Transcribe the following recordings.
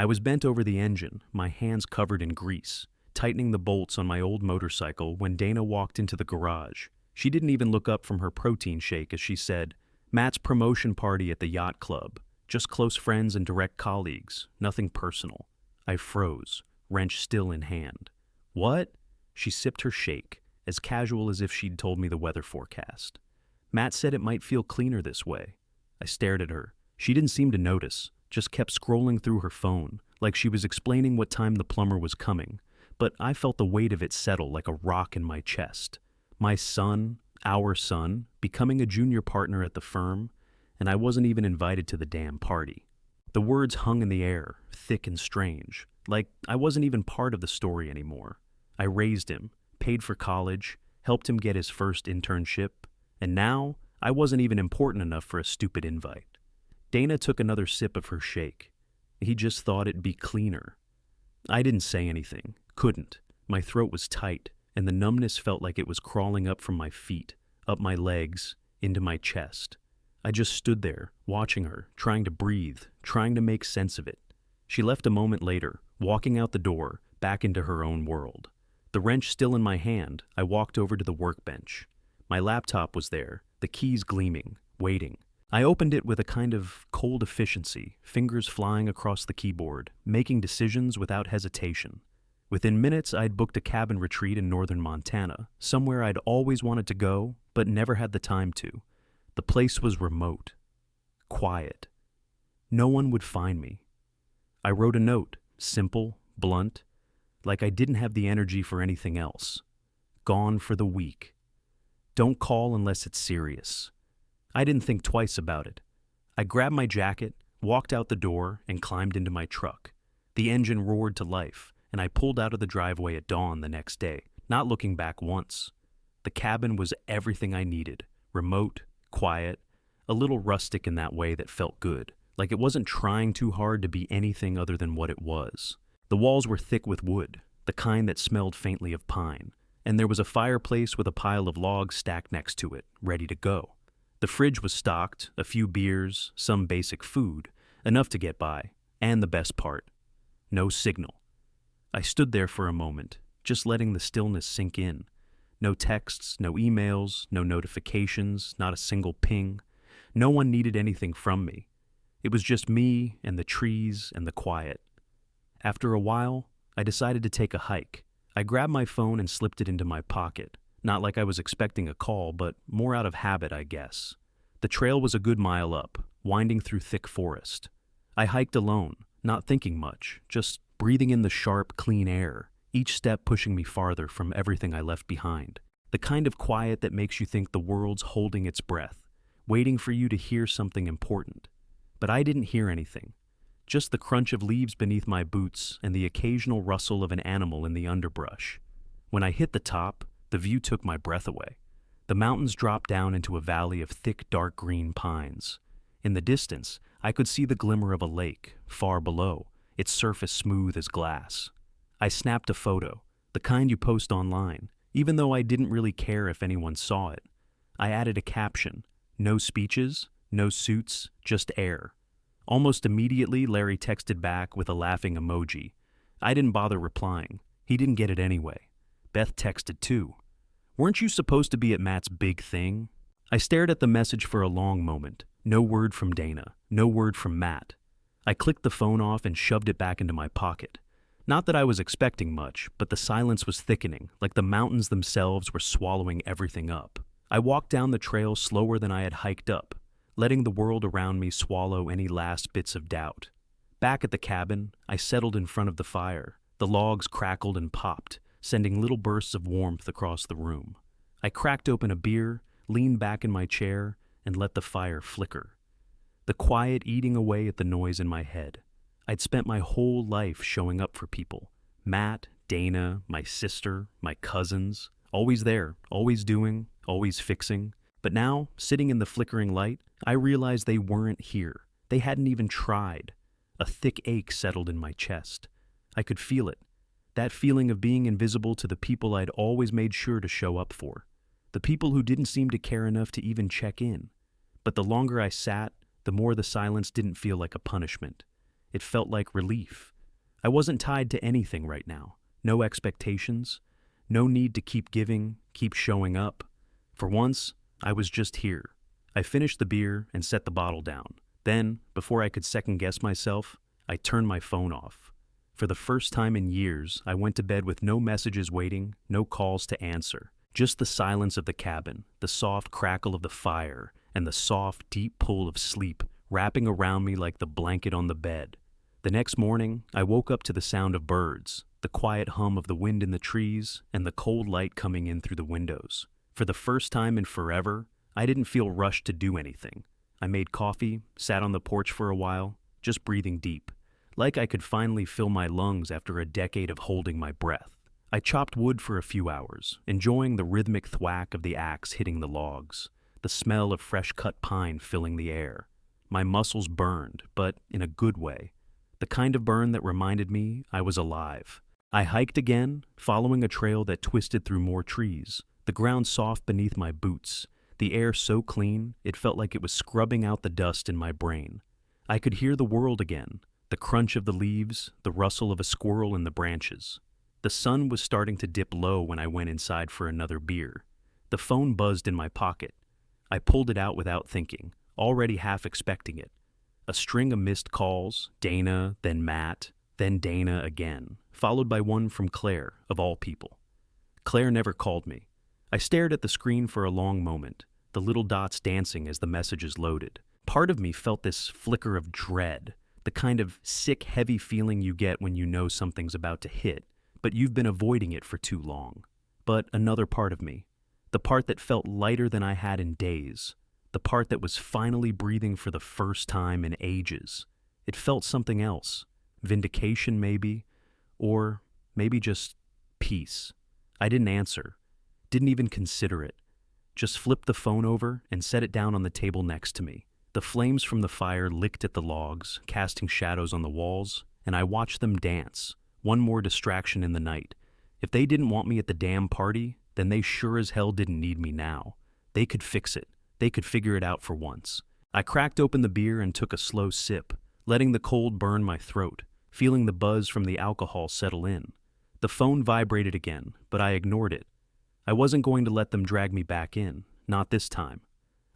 I was bent over the engine, my hands covered in grease, tightening the bolts on my old motorcycle when Dana walked into the garage. She didn't even look up from her protein shake as she said, "Matt's promotion party at the yacht club. Just close friends and direct colleagues, nothing personal." I froze, wrench still in hand. "What?" She sipped her shake, as casual as if she'd told me the weather forecast. "Matt said it might feel cleaner this way." I stared at her. She didn't seem to notice, just kept scrolling through her phone, like she was explaining what time the plumber was coming, but I felt the weight of it settle like a rock in my chest. My son, our son, becoming a junior partner at the firm, and I wasn't even invited to the damn party. The words hung in the air, thick and strange, like I wasn't even part of the story anymore. I raised him, paid for college, helped him get his first internship, and now I wasn't even important enough for a stupid invite. Dana took another sip of her shake. He just thought it'd be cleaner. I didn't say anything, couldn't. My throat was tight, and the numbness felt like it was crawling up from my feet, up my legs, into my chest. I just stood there, watching her, trying to breathe, trying to make sense of it. She left a moment later, walking out the door, back into her own world. The wrench still in my hand, I walked over to the workbench. My laptop was there, the keys gleaming, waiting. I opened it with a kind of cold efficiency, fingers flying across the keyboard, making decisions without hesitation. Within minutes, I'd booked a cabin retreat in northern Montana, somewhere I'd always wanted to go, but never had the time to. The place was remote, quiet. No one would find me. I wrote a note, simple, blunt, like I didn't have the energy for anything else. Gone for the week. Don't call unless it's serious. I didn't think twice about it. I grabbed my jacket, walked out the door, and climbed into my truck. The engine roared to life, and I pulled out of the driveway at dawn the next day, not looking back once. The cabin was everything I needed. Remote, quiet, a little rustic in that way that felt good, like it wasn't trying too hard to be anything other than what it was. The walls were thick with wood, the kind that smelled faintly of pine, and there was a fireplace with a pile of logs stacked next to it, ready to go. The fridge was stocked, a few beers, some basic food, enough to get by, and the best part, no signal. I stood there for a moment, just letting the stillness sink in. No texts, no emails, no notifications, not a single ping. No one needed anything from me. It was just me and the trees and the quiet. After a while, I decided to take a hike. I grabbed my phone and slipped it into my pocket. Not like I was expecting a call, but more out of habit, I guess. The trail was a good mile up, winding through thick forest. I hiked alone, not thinking much, just breathing in the sharp, clean air, each step pushing me farther from everything I left behind. The kind of quiet that makes you think the world's holding its breath, waiting for you to hear something important. But I didn't hear anything. Just the crunch of leaves beneath my boots and the occasional rustle of an animal in the underbrush. When I hit the top, the view took my breath away. The mountains dropped down into a valley of thick, dark green pines. In the distance, I could see the glimmer of a lake, far below, its surface smooth as glass. I snapped a photo, the kind you post online, even though I didn't really care if anyone saw it. I added a caption, "No speeches, no suits, just air." Almost immediately, Larry texted back with a laughing emoji. I didn't bother replying. He didn't get it anyway. Beth texted too. "Weren't you supposed to be at Matt's big thing?" I stared at the message for a long moment. No word from Dana, no word from Matt. I clicked the phone off and shoved it back into my pocket. Not that I was expecting much, but the silence was thickening, like the mountains themselves were swallowing everything up. I walked down the trail slower than I had hiked up, letting the world around me swallow any last bits of doubt. Back at the cabin, I settled in front of the fire. The logs crackled and popped, sending little bursts of warmth across the room. I cracked open a beer, leaned back in my chair, and let the fire flicker. The quiet eating away at the noise in my head. I'd spent my whole life showing up for people. Matt, Dana, my sister, my cousins. Always there, always doing, always fixing. But now, sitting in the flickering light, I realized they weren't here. They hadn't even tried. A thick ache settled in my chest. I could feel it. That feeling of being invisible to the people I'd always made sure to show up for. The people who didn't seem to care enough to even check in. But the longer I sat, the more the silence didn't feel like a punishment. It felt like relief. I wasn't tied to anything right now. No expectations. No need to keep giving, keep showing up. For once, I was just here. I finished the beer and set the bottle down. Then, before I could second-guess myself, I turned my phone off. For the first time in years, I went to bed with no messages waiting, no calls to answer. Just the silence of the cabin, the soft crackle of the fire, and the soft, deep pull of sleep wrapping around me like the blanket on the bed. The next morning, I woke up to the sound of birds, the quiet hum of the wind in the trees, and the cold light coming in through the windows. For the first time in forever, I didn't feel rushed to do anything. I made coffee, sat on the porch for a while, just breathing deep, like I could finally fill my lungs after a decade of holding my breath. I chopped wood for a few hours, enjoying the rhythmic thwack of the axe hitting the logs, the smell of fresh-cut pine filling the air. My muscles burned, but in a good way, the kind of burn that reminded me I was alive. I hiked again, following a trail that twisted through more trees, the ground soft beneath my boots, the air so clean it felt like it was scrubbing out the dust in my brain. I could hear the world again, the crunch of the leaves, the rustle of a squirrel in the branches. The sun was starting to dip low when I went inside for another beer. The phone buzzed in my pocket. I pulled it out without thinking, already half expecting it. A string of missed calls, Dana, then Matt, then Dana again, followed by one from Claire, of all people. Claire never called me. I stared at the screen for a long moment, the little dots dancing as the messages loaded. Part of me felt this flicker of dread, the kind of sick, heavy feeling you get when you know something's about to hit, but you've been avoiding it for too long. But another part of me, the part that felt lighter than I had in days, the part that was finally breathing for the first time in ages. It felt something else. Vindication, maybe, or maybe just peace. I didn't answer, didn't even consider it. Just flipped the phone over and set it down on the table next to me. The flames from the fire licked at the logs, casting shadows on the walls, and I watched them dance. One more distraction in the night. If they didn't want me at the damn party, then they sure as hell didn't need me now. They could fix it. They could figure it out for once. I cracked open the beer and took a slow sip, letting the cold burn my throat, feeling the buzz from the alcohol settle in. The phone vibrated again, but I ignored it. I wasn't going to let them drag me back in, not this time.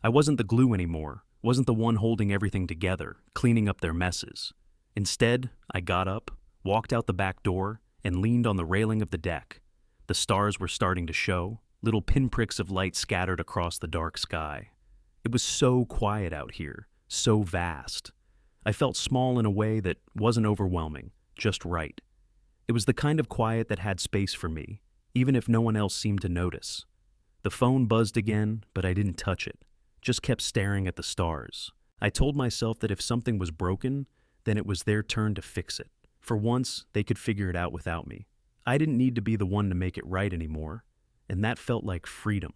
I wasn't the glue anymore, wasn't the one holding everything together, cleaning up their messes. Instead, I got up, walked out the back door, and leaned on the railing of the deck. The stars were starting to show, little pinpricks of light scattered across the dark sky. It was so quiet out here, so vast. I felt small in a way that wasn't overwhelming, just right. It was the kind of quiet that had space for me, even if no one else seemed to notice. The phone buzzed again, but I didn't touch it, just kept staring at the stars. I told myself that if something was broken, then it was their turn to fix it. For once, they could figure it out without me. I didn't need to be the one to make it right anymore, and that felt like freedom.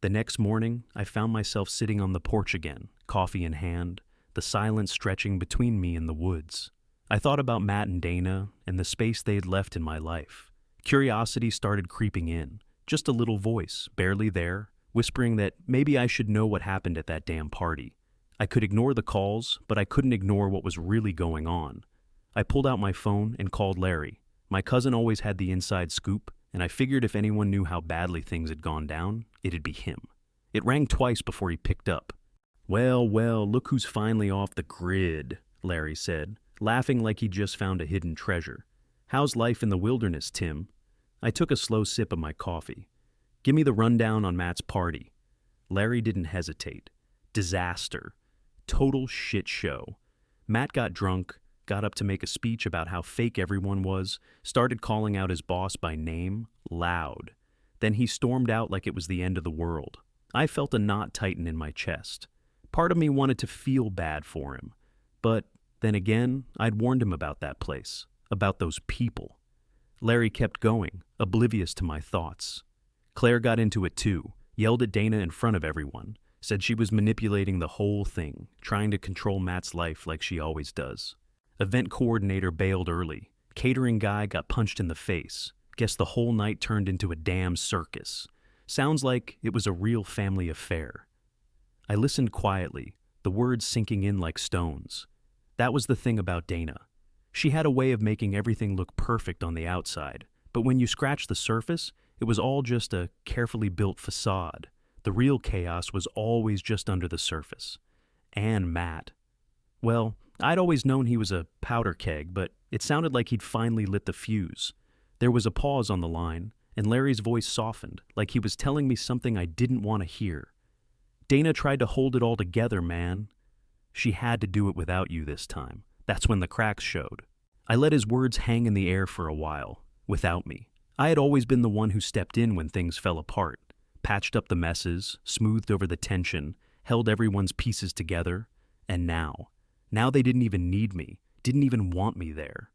The next morning, I found myself sitting on the porch again, coffee in hand, the silence stretching between me and the woods. I thought about Matt and Dana and the space they'd left in my life. Curiosity started creeping in, just a little voice, barely there, whispering that maybe I should know what happened at that damn party. I could ignore the calls, but I couldn't ignore what was really going on. I pulled out my phone and called Larry. My cousin always had the inside scoop, and I figured if anyone knew how badly things had gone down, it'd be him. It rang twice before he picked up. Well, look who's finally off the grid," Larry said, laughing like he'd just found a hidden treasure. "How's life in the wilderness, Tim?" I took a slow sip of my coffee. "Give me the rundown on Matt's party." Larry didn't hesitate. Disaster. Total shit show. Matt got drunk, got up to make a speech about how fake everyone was, started calling out his boss by name, loud. Then he stormed out like it was the end of the world. I felt a knot tighten in my chest. Part of me wanted to feel bad for him. But then again, I'd warned him about that place, about those people. Larry kept going, oblivious to my thoughts. Claire got into it too, yelled at Dana in front of everyone, said she was manipulating the whole thing, trying to control Matt's life like she always does. Event coordinator bailed early. Catering guy got punched in the face. Guess the whole night turned into a damn circus. Sounds like it was a real family affair. I listened quietly, the words sinking in like stones. That was the thing about Dana. She had a way of making everything look perfect on the outside, but when you scratched the surface, it was all just a carefully built facade. The real chaos was always just under the surface. And Matt. Well, I'd always known he was a powder keg, but it sounded like he'd finally lit the fuse. There was a pause on the line, and Larry's voice softened, like he was telling me something I didn't want to hear. Dana tried to hold it all together, man. She had to do it without you this time. That's when the cracks showed. I let his words hang in the air for a while, without me. I had always been the one who stepped in when things fell apart, patched up the messes, smoothed over the tension, held everyone's pieces together, and now they didn't even need me, didn't even want me there.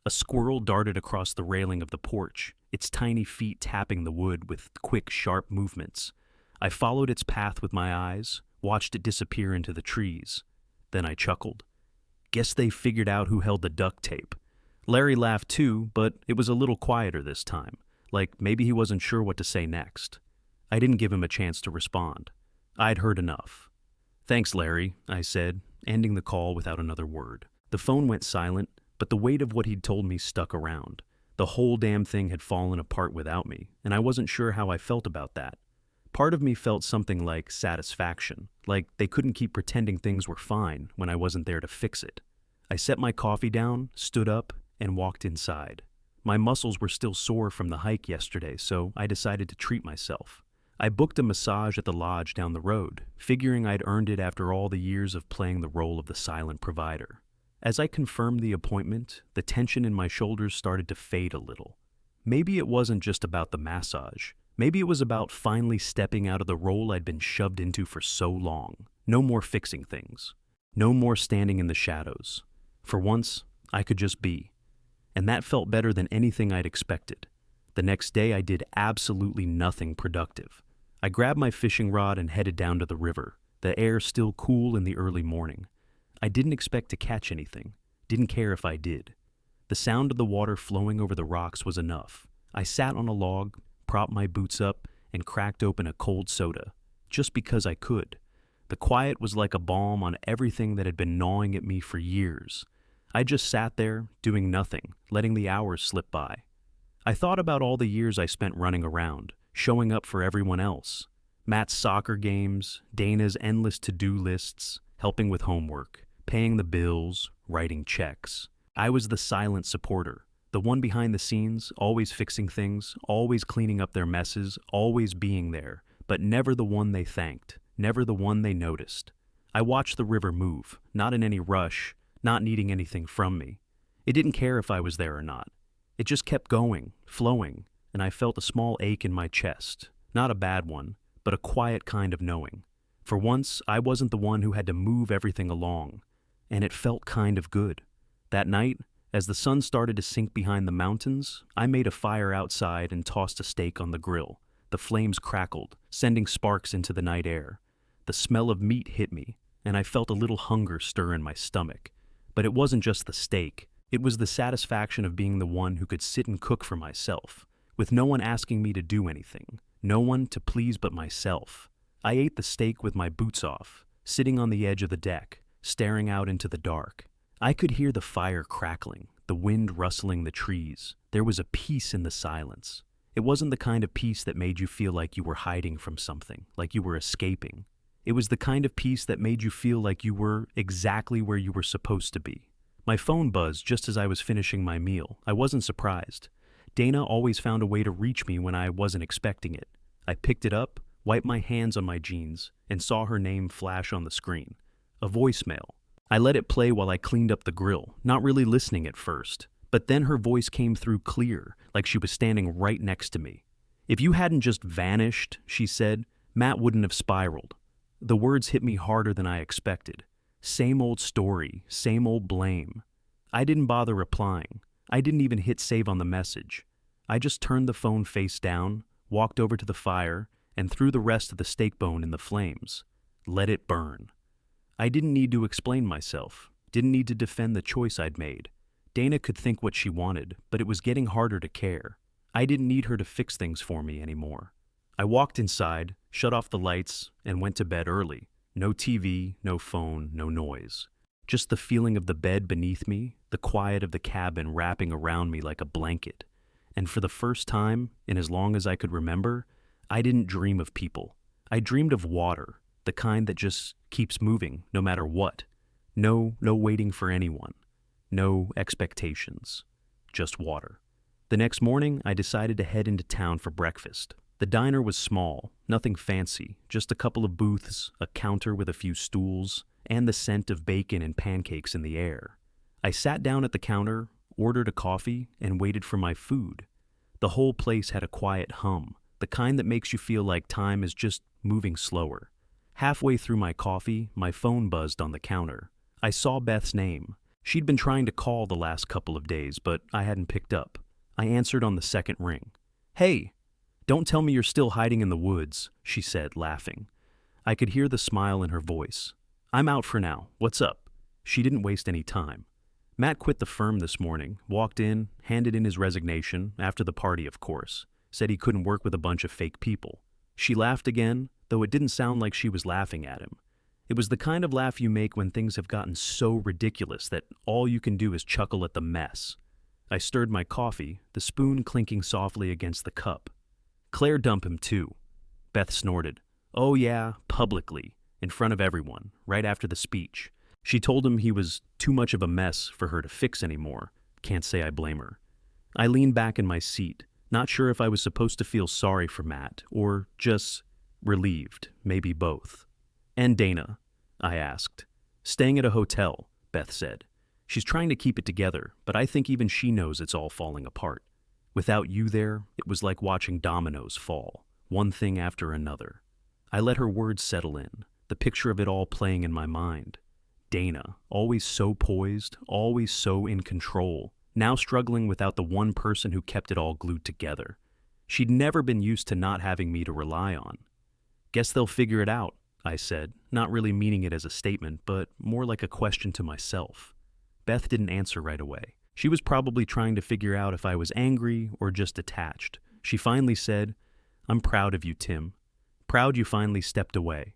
A squirrel darted across the railing of the porch, its tiny feet tapping the wood with quick, sharp movements. I followed its path with my eyes, watched it disappear into the trees. Then I chuckled. Guess they figured out who held the duct tape. Larry laughed too, but it was a little quieter this time, like maybe he wasn't sure what to say next. I didn't give him a chance to respond. I'd heard enough. Thanks, Larry, I said, ending the call without another word. The phone went silent, but the weight of what he'd told me stuck around. The whole damn thing had fallen apart without me, and I wasn't sure how I felt about that. Part of me felt something like satisfaction, like they couldn't keep pretending things were fine when I wasn't there to fix it. I set my coffee down, stood up, and walked inside. My muscles were still sore from the hike yesterday, so I decided to treat myself. I booked a massage at the lodge down the road, figuring I'd earned it after all the years of playing the role of the silent provider. As I confirmed the appointment, the tension in my shoulders started to fade a little. Maybe it wasn't just about the massage. Maybe it was about finally stepping out of the role I'd been shoved into for so long. No more fixing things. No more standing in the shadows. For once, I could just be. And that felt better than anything I'd expected. The next day, I did absolutely nothing productive. I grabbed my fishing rod and headed down to the river, the air still cool in the early morning. I didn't expect to catch anything, didn't care if I did. The sound of the water flowing over the rocks was enough. I sat on a log, propped my boots up, and cracked open a cold soda, just because I could. The quiet was like a balm on everything that had been gnawing at me for years. I just sat there, doing nothing, letting the hours slip by. I thought about all the years I spent running around, showing up for everyone else. Matt's soccer games, Dana's endless to-do lists, helping with homework, paying the bills, writing checks. I was the silent supporter, the one behind the scenes, always fixing things, always cleaning up their messes, always being there, but never the one they thanked, never the one they noticed. I watched the river move, not in any rush, not needing anything from me. It didn't care if I was there or not. It just kept going, flowing, and I felt a small ache in my chest. Not a bad one, but a quiet kind of knowing. For once, I wasn't the one who had to move everything along, and it felt kind of good. That night, as the sun started to sink behind the mountains, I made a fire outside and tossed a steak on the grill. The flames crackled, sending sparks into the night air. The smell of meat hit me, and I felt a little hunger stir in my stomach. But it wasn't just the steak. It was the satisfaction of being the one who could sit and cook for myself, with no one asking me to do anything, no one to please but myself. I ate the steak with my boots off, sitting on the edge of the deck, staring out into the dark. I could hear the fire crackling, the wind rustling the trees. There was a peace in the silence. It wasn't the kind of peace that made you feel like you were hiding from something, like you were escaping. It was the kind of peace that made you feel like you were exactly where you were supposed to be. My phone buzzed just as I was finishing my meal. I wasn't surprised. Dana always found a way to reach me when I wasn't expecting it. I picked it up, wiped my hands on my jeans, and saw her name flash on the screen. A voicemail. I let it play while I cleaned up the grill, not really listening at first. But then her voice came through clear, like she was standing right next to me. "If you hadn't just vanished," she said, "Matt wouldn't have spiraled." The words hit me harder than I expected. Same old story, same old blame. I didn't bother replying. I didn't even hit save on the message. I just turned the phone face down, walked over to the fire, and threw the rest of the steak bone in the flames. Let it burn. I didn't need to explain myself, didn't need to defend the choice I'd made. Dana could think what she wanted, but it was getting harder to care. I didn't need her to fix things for me anymore. I walked inside, shut off the lights, and went to bed early. No TV, no phone, no noise. Just the feeling of the bed beneath me, the quiet of the cabin wrapping around me like a blanket. And for the first time, in as long as I could remember, I didn't dream of people. I dreamed of water, the kind that just keeps moving no matter what. No waiting for anyone. No expectations. Just water. The next morning, I decided to head into town for breakfast. The diner was small, nothing fancy, just a couple of booths, a counter with a few stools, and the scent of bacon and pancakes in the air. I sat down at the counter, ordered a coffee, and waited for my food. The whole place had a quiet hum, the kind that makes you feel like time is just moving slower. Halfway through my coffee, my phone buzzed on the counter. I saw Beth's name. She'd been trying to call the last couple of days, but I hadn't picked up. I answered on the second ring. "Hey, don't tell me you're still hiding in the woods," she said, laughing. I could hear the smile in her voice. "I'm out for now. What's up?" She didn't waste any time. Matt quit the firm this morning, walked in, handed in his resignation, after the party, of course. Said he couldn't work with a bunch of fake people. She laughed again, though it didn't sound like she was laughing at him. It was the kind of laugh you make when things have gotten so ridiculous that all you can do is chuckle at the mess. I stirred my coffee, the spoon clinking softly against the cup. "Claire dump him too." Beth snorted. "Oh yeah, publicly, in front of everyone, right after the speech. She told him he was too much of a mess for her to fix anymore. Can't say I blame her." I leaned back in my seat, not sure if I was supposed to feel sorry for Matt, or just relieved, maybe both. "And Dana?" I asked. "Staying at a hotel," Beth said. "She's trying to keep it together, but I think even she knows it's all falling apart. Without you there, it was like watching dominoes fall, one thing after another." I let her words settle in, the picture of it all playing in my mind. Dana, always so poised, always so in control, now struggling without the one person who kept it all glued together. She'd never been used to not having me to rely on. "Guess they'll figure it out," I said, not really meaning it as a statement, but more like a question to myself. Beth didn't answer right away. She was probably trying to figure out if I was angry or just attached. She finally said, "I'm proud of you, Tim. Proud you finally stepped away."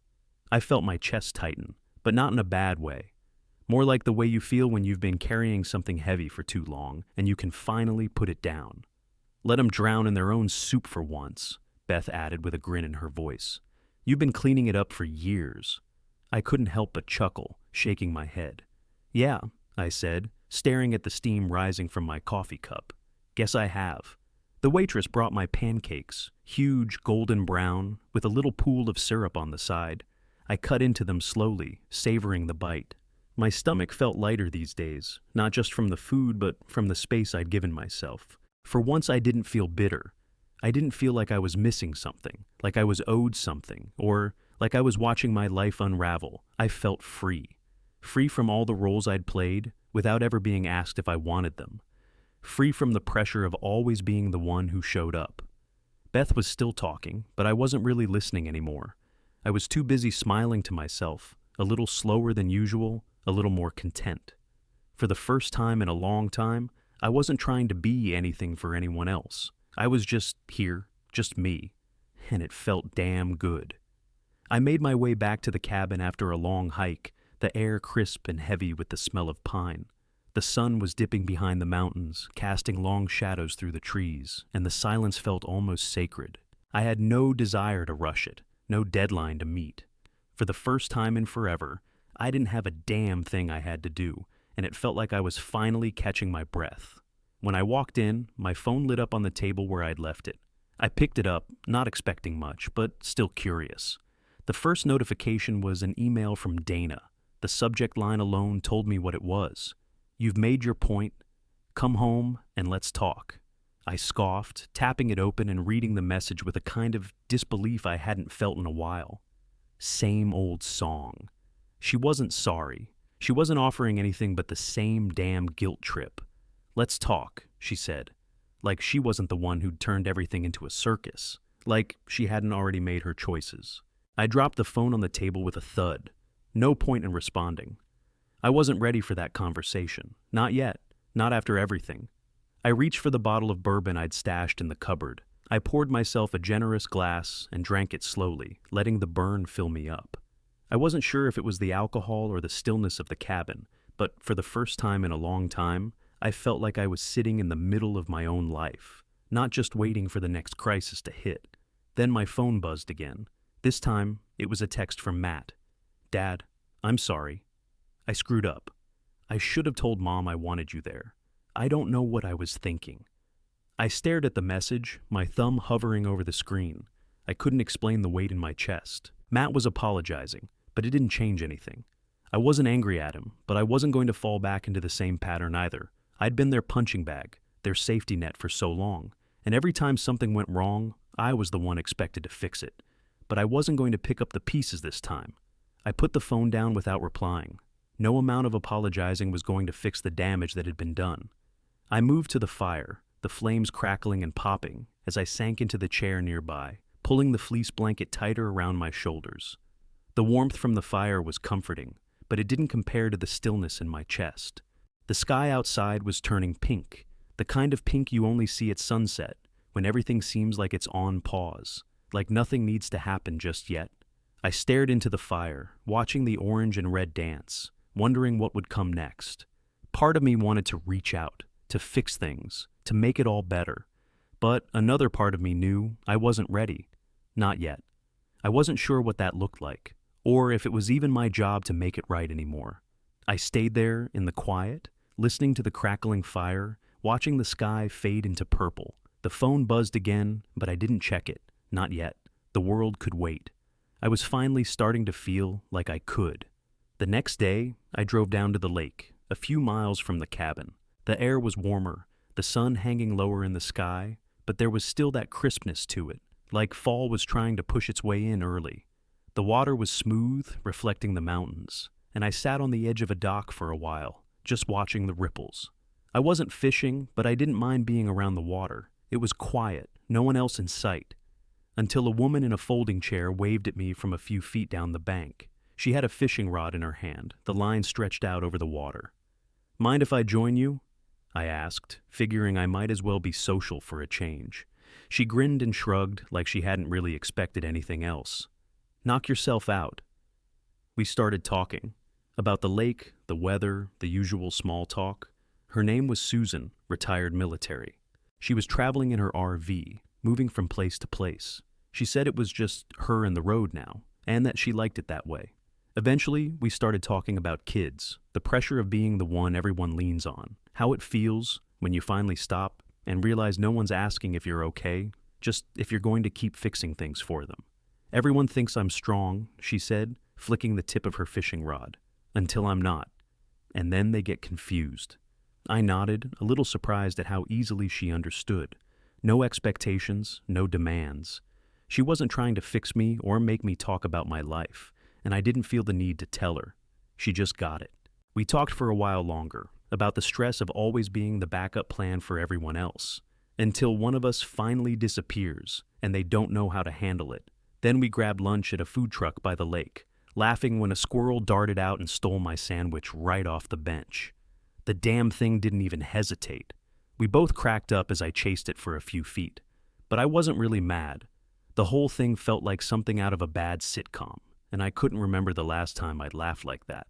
I felt my chest tighten, but not in a bad way. More like the way you feel when you've been carrying something heavy for too long and you can finally put it down. "Let them drown in their own soup for once," Beth added with a grin in her voice. "You've been cleaning it up for years." I couldn't help but chuckle, shaking my head. "Yeah," I said, staring at the steam rising from my coffee cup. "Guess I have." The waitress brought my pancakes, huge, golden brown, with a little pool of syrup on the side. I cut into them slowly, savoring the bite. My stomach felt lighter these days, not just from the food, but from the space I'd given myself. For once I didn't feel bitter. I didn't feel like I was missing something, like I was owed something, or like I was watching my life unravel. I felt free. Free from all the roles I'd played, without ever being asked if I wanted them. Free from the pressure of always being the one who showed up. Beth was still talking, but I wasn't really listening anymore. I was too busy smiling to myself, a little slower than usual, a little more content. For the first time in a long time, I wasn't trying to be anything for anyone else. I was just here, just me, and it felt damn good. I made my way back to the cabin after a long hike, the air crisp and heavy with the smell of pine. The sun was dipping behind the mountains, casting long shadows through the trees, and the silence felt almost sacred. I had no desire to rush it, no deadline to meet. For the first time in forever, I didn't have a damn thing I had to do, and it felt like I was finally catching my breath. When I walked in, my phone lit up on the table where I'd left it. I picked it up, not expecting much, but still curious. The first notification was an email from Dana. The subject line alone told me what it was. "You've made your point. Come home and let's talk." I scoffed, tapping it open and reading the message with a kind of disbelief I hadn't felt in a while. Same old song. She wasn't sorry. She wasn't offering anything but the same damn guilt trip. "Let's talk," she said. Like she wasn't the one who'd turned everything into a circus. Like she hadn't already made her choices. I dropped the phone on the table with a thud. No point in responding. I wasn't ready for that conversation. Not yet. Not after everything. I reached for the bottle of bourbon I'd stashed in the cupboard. I poured myself a generous glass and drank it slowly, letting the burn fill me up. I wasn't sure if it was the alcohol or the stillness of the cabin, but for the first time in a long time, I felt like I was sitting in the middle of my own life, not just waiting for the next crisis to hit. Then my phone buzzed again. This time, it was a text from Matt. "Dad, I'm sorry. I screwed up. I should have told Mom I wanted you there. I don't know what I was thinking." I stared at the message, my thumb hovering over the screen. I couldn't explain the weight in my chest. Matt was apologizing, but it didn't change anything. I wasn't angry at him, but I wasn't going to fall back into the same pattern either. I'd been their punching bag, their safety net for so long, and every time something went wrong, I was the one expected to fix it. But I wasn't going to pick up the pieces this time. I put the phone down without replying. No amount of apologizing was going to fix the damage that had been done. I moved to the fire, the flames crackling and popping as I sank into the chair nearby, pulling the fleece blanket tighter around my shoulders. The warmth from the fire was comforting, but it didn't compare to the stillness in my chest. The sky outside was turning pink, the kind of pink you only see at sunset, when everything seems like it's on pause, like nothing needs to happen just yet. I stared into the fire, watching the orange and red dance, wondering what would come next. Part of me wanted to reach out, to fix things, to make it all better. But another part of me knew I wasn't ready. Not yet. I wasn't sure what that looked like, or if it was even my job to make it right anymore. I stayed there in the quiet, listening to the crackling fire, watching the sky fade into purple. The phone buzzed again, but I didn't check it. Not yet. The world could wait. I was finally starting to feel like I could. The next day, I drove down to the lake, a few miles from the cabin. The air was warmer, the sun hanging lower in the sky, but there was still that crispness to it, like fall was trying to push its way in early. The water was smooth, reflecting the mountains, and I sat on the edge of a dock for a while, just watching the ripples. I wasn't fishing, but I didn't mind being around the water. It was quiet, no one else in sight. Until a woman in a folding chair waved at me from a few feet down the bank. She had a fishing rod in her hand, the line stretched out over the water. "Mind if I join you?" I asked, figuring I might as well be social for a change. She grinned and shrugged like she hadn't really expected anything else. "Knock yourself out." We started talking about the lake, the weather, the usual small talk. Her name was Susan, retired military. She was traveling in her RV, moving from place to place. She said it was just her and the road now, and that she liked it that way. Eventually, we started talking about kids, the pressure of being the one everyone leans on, how it feels when you finally stop and realize no one's asking if you're okay, just if you're going to keep fixing things for them. "Everyone thinks I'm strong," she said, flicking the tip of her fishing rod, "until I'm not. And then they get confused." I nodded, a little surprised at how easily she understood. No expectations, no demands. She wasn't trying to fix me or make me talk about my life, and I didn't feel the need to tell her. She just got it. We talked for a while longer, about the stress of always being the backup plan for everyone else, until one of us finally disappears, and they don't know how to handle it. Then we grabbed lunch at a food truck by the lake, laughing when a squirrel darted out and stole my sandwich right off the bench. The damn thing didn't even hesitate. We both cracked up as I chased it for a few feet, but I wasn't really mad. The whole thing felt like something out of a bad sitcom, and I couldn't remember the last time I'd laughed like that.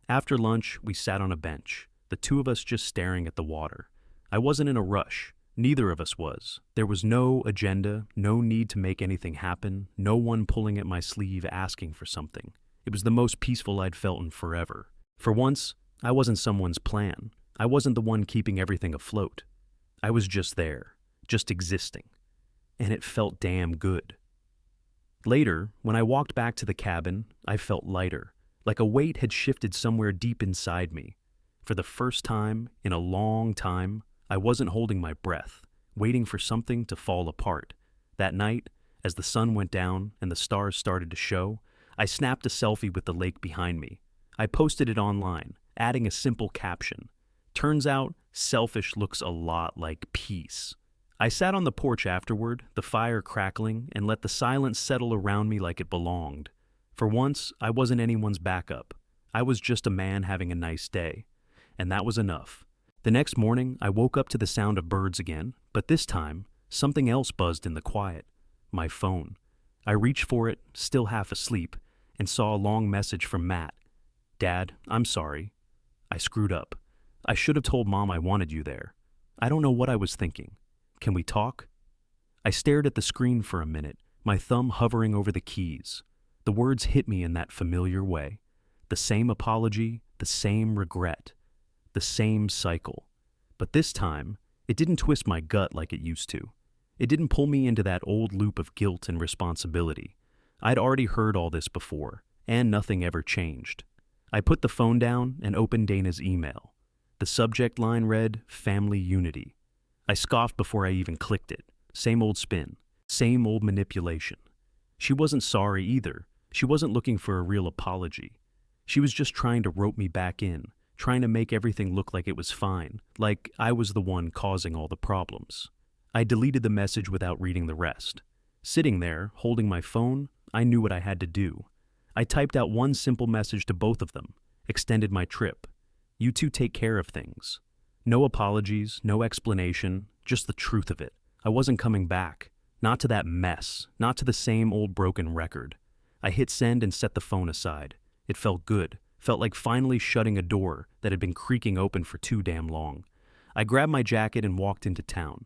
After lunch, we sat on a bench, the two of us just staring at the water. I wasn't in a rush. Neither of us was. There was no agenda, no need to make anything happen, no one pulling at my sleeve asking for something. It was the most peaceful I'd felt in forever. For once, I wasn't someone's plan. I wasn't the one keeping everything afloat. I was just there, just existing. And it felt damn good. Later, when I walked back to the cabin, I felt lighter, like a weight had shifted somewhere deep inside me. For the first time in a long time, I wasn't holding my breath, waiting for something to fall apart. That night, as the sun went down and the stars started to show, I snapped a selfie with the lake behind me. I posted it online, adding a simple caption. Turns out, selfish looks a lot like peace. I sat on the porch afterward, the fire crackling, and let the silence settle around me like it belonged. For once, I wasn't anyone's backup. I was just a man having a nice day. And that was enough. The next morning, I woke up to the sound of birds again, but this time, something else buzzed in the quiet. My phone. I reached for it, still half asleep, and saw a long message from Matt. "Dad, I'm sorry. I screwed up. I should have told Mom I wanted you there. I don't know what I was thinking. Can we talk? I stared at the screen for a minute, my thumb hovering over the keys. The words hit me in that familiar way. The same apology, the same regret, the same cycle. But this time, it didn't twist my gut like it used to. It didn't pull me into that old loop of guilt and responsibility. I'd already heard all this before, and nothing ever changed. I put the phone down and opened Dana's email. The subject line read, Family Unity. I scoffed before I even clicked it. Same old spin, same old manipulation. She wasn't sorry either. She wasn't looking for a real apology. She was just trying to rope me back in, trying to make everything look like it was fine, like I was the one causing all the problems. I deleted the message without reading the rest. Sitting there, holding my phone, I knew what I had to do. I typed out one simple message to both of them, extended my trip. You two take care of things. No apologies, no explanation, just the truth of it. I wasn't coming back. Not to that mess, not to the same old broken record. I hit send and set the phone aside. It felt good, felt like finally shutting a door that had been creaking open for too damn long. I grabbed my jacket and walked into town.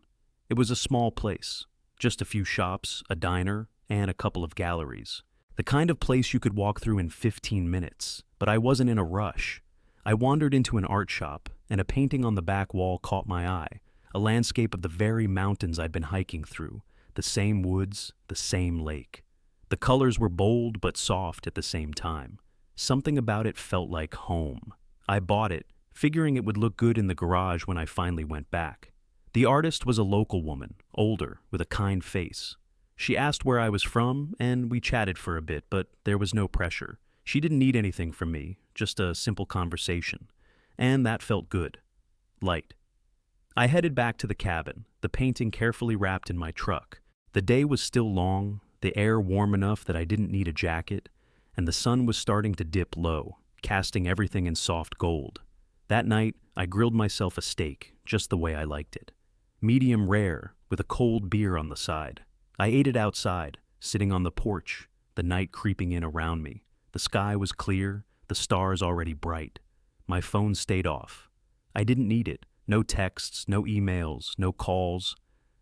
It was a small place, just a few shops, a diner, and a couple of galleries. The kind of place you could walk through in 15 minutes, but I wasn't in a rush. I wandered into an art shop, and a painting on the back wall caught my eye, a landscape of the very mountains I'd been hiking through, the same woods, the same lake. The colors were bold but soft at the same time. Something about it felt like home. I bought it, figuring it would look good in the garage when I finally went back. The artist was a local woman, older, with a kind face. She asked where I was from, and we chatted for a bit, but there was no pressure. She didn't need anything from me, just a simple conversation. And that felt good. Light. I headed back to the cabin, the painting carefully wrapped in my truck. The day was still long, the air warm enough that I didn't need a jacket, and the sun was starting to dip low, casting everything in soft gold. That night, I grilled myself a steak, just the way I liked it. Medium rare, with a cold beer on the side. I ate it outside, sitting on the porch, the night creeping in around me. The sky was clear, the stars already bright. My phone stayed off. I didn't need it. No texts, no emails, no calls.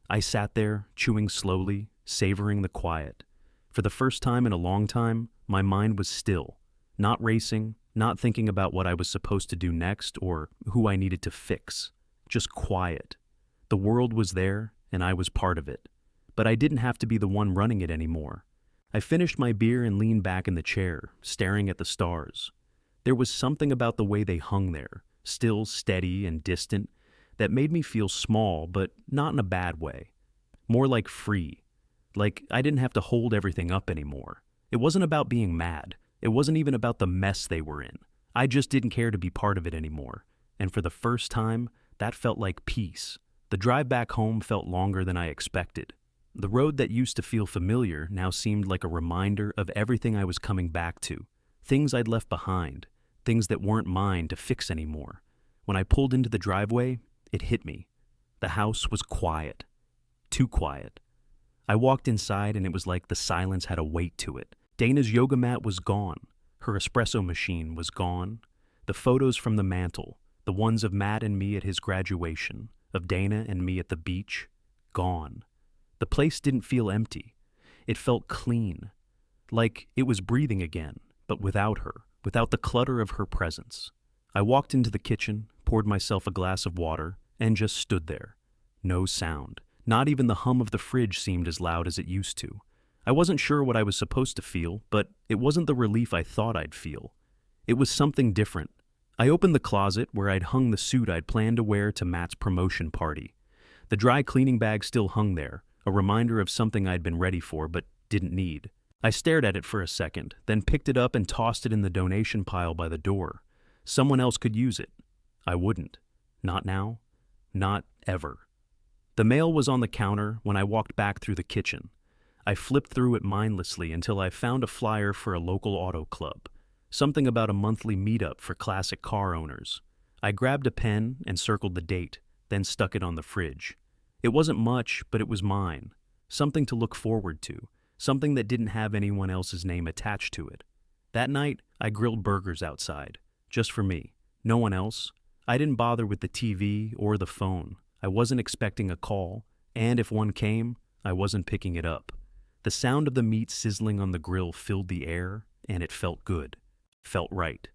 I sat there, chewing slowly, savoring the quiet. For the first time in a long time, my mind was still, not racing, not thinking about what I was supposed to do next or who I needed to fix. Just quiet. The world was there, and I was part of it. But I didn't have to be the one running it anymore. I finished my beer and leaned back in the chair, staring at the stars. There was something about the way they hung there, still steady and distant, that made me feel small, but not in a bad way. More like free. Like I didn't have to hold everything up anymore. It wasn't about being mad. It wasn't even about the mess they were in. I just didn't care to be part of it anymore. And for the first time, that felt like peace. The drive back home felt longer than I expected. The road that used to feel familiar now seemed like a reminder of everything I was coming back to. Things I'd left behind. Things that weren't mine to fix anymore. When I pulled into the driveway, it hit me. The house was quiet. Too quiet. I walked inside and it was like the silence had a weight to it. Dana's yoga mat was gone. Her espresso machine was gone. The photos from the mantle, the ones of Matt and me at his graduation, of Dana and me at the beach, gone. The place didn't feel empty. It felt clean. Like it was breathing again, but without her, without the clutter of her presence. I walked into the kitchen, poured myself a glass of water, and just stood there. No sound. Not even the hum of the fridge seemed as loud as it used to. I wasn't sure what I was supposed to feel, but it wasn't the relief I thought I'd feel. It was something different. I opened the closet where I'd hung the suit I'd planned to wear to Matt's promotion party. The dry cleaning bag still hung there, a reminder of something I'd been ready for but didn't need. I stared at it for a second, then picked it up and tossed it in the donation pile by the door. Someone else could use it. I wouldn't. Not now. Not ever. The mail was on the counter when I walked back through the kitchen. I flipped through it mindlessly until I found a flyer for a local auto club. Something about a monthly meetup for classic car owners. I grabbed a pen and circled the date, then stuck it on the fridge. It wasn't much, but it was mine. Something to look forward to. Something that didn't have anyone else's name attached to it. That night, I grilled burgers outside. Just for me. No one else. I didn't bother with the TV or the phone. I wasn't expecting a call, and if one came, I wasn't picking it up. The sound of the meat sizzling on the grill filled the air, and it felt good. Felt right.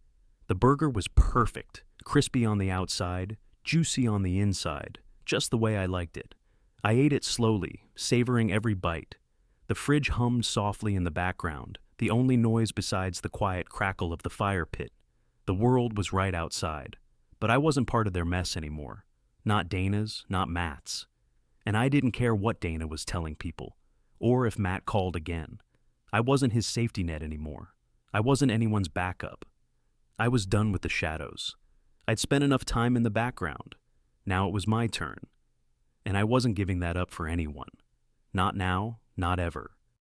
The burger was perfect, crispy on the outside, juicy on the inside, just the way I liked it. I ate it slowly, savoring every bite. The fridge hummed softly in the background, the only noise besides the quiet crackle of the fire pit. The world was right outside, but I wasn't part of their mess anymore. Not Dana's, not Matt's. And I didn't care what Dana was telling people, or if Matt called again. I wasn't his safety net anymore. I wasn't anyone's backup. I was done with the shadows. I'd spent enough time in the background. Now it was my turn. And I wasn't giving that up for anyone. Not now, not ever.